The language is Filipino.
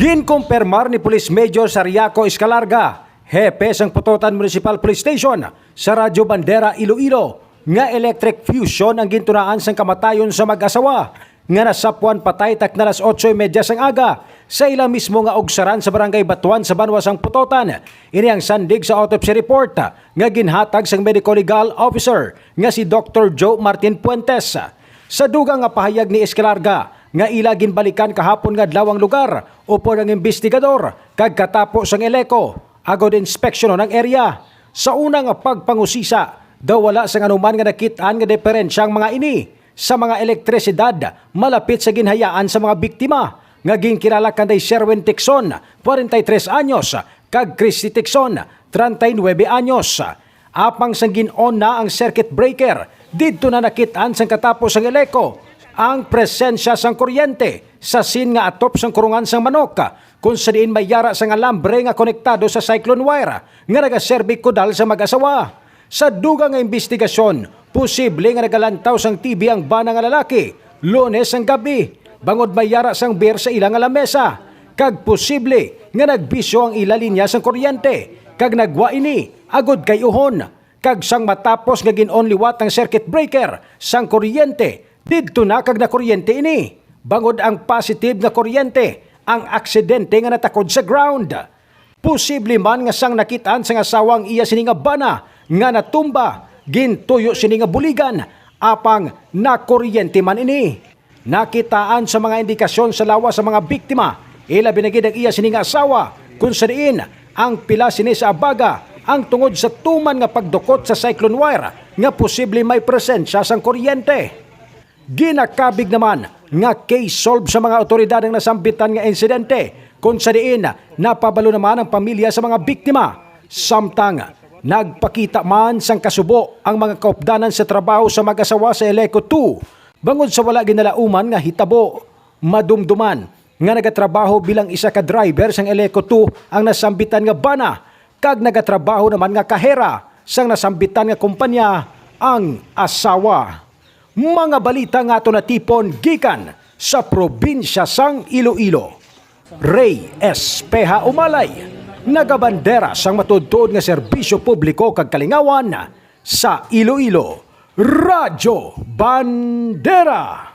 Ginkumpirmar ni Police Major Sariaco Escalarga, hepe sang Putotan Municipal Police Station sa Radyo Bandera, Iloilo, nga electric fusion ang gintunaan sang kamatayon sa mag-asawa nga nasapuan patay tak na alas 8:30 sang aga sa ila mismo nga ogsaran sa barangay Batuan sa Banwa sang Putotan. Ini ang sandig sa autopsy report nga ginhatag sang medical legal officer nga si Dr. Joe Martin Puentes. Sa dugang nga pahayag ni Escalarga nga ila ginbalikan kahapon nga adlawang lugar upo ng investigador kag katapos sang eleko agod inspeksyon ng area. Sa unang pagpangusisa daw wala sang anuman nga nakitaan nga diferensyang mga ini sa mga elektrisidad malapit sa ginhayaan sa mga biktima nga ginkilala kanday Sherwin Tixon 43 anyos kag Christy Tixon 39 anyos. Apang sang gin-on na ang circuit breaker didto na nakitaan sang katapos ang eleko ang presensya sang kuryente sa scene nga atop sang kurungan sang manok kung sa diin may yara sang alambre nga konektado sa cyclone wire nga nagaserbi kodal sa mag-asawa. Sa dugang nga investigasyon, posible nga nagalantaw sang TV ang bana nga lalaki Lunes ang gabi bangod may yara sang beer sa ilang lamesa kag posible nga nagbisyo ang ila linya sang kuryente kag nagwa ini agod kay uhon kag sang matapos nga gin-on liwat ang circuit breaker sang kuryente didto na kag na kuryente ini. Bangod ang positive nga kuryente, ang aksidente nga natakod sa ground. Posible man nga sang nakitaan sang asawang iya sini nga bana nga natumba, gintuyo sini nga buligan, apang na kuryente man ini. Nakitaan sa mga indikasyon sa lawas sa mga biktima, ila binagid ang iya sini nga asawa, kung sa diin ang pila sini sa abaga, ang tungod sa tuman nga pagdukot sa cyclone wire, nga posible may presensya sang kuryente. Ginakabig naman nga case solve sa mga otoridad ang nasambitan nga insidente kung sa diin napabalo naman ang pamilya sa mga biktima. Samtang nagpakita man sang kasubo ang mga kaupdanan sa trabaho sa mag-asawa sa Eleco 2 bangod sa wala ginalauman nga hitabo madumduman nga nagatrabaho bilang isa ka driver sang Eleco 2 ang nasambitan nga bana kag nagatrabaho naman nga kahera sang nasambitan nga kumpanya ang asawa. Mga balita nga ito na tipon gikan sa probinsya sang Iloilo. Ray Espeha Umalay, nagabandera sang matudtod nga serbisyo publiko kag kalingawan sa Iloilo. Radyo Bandera.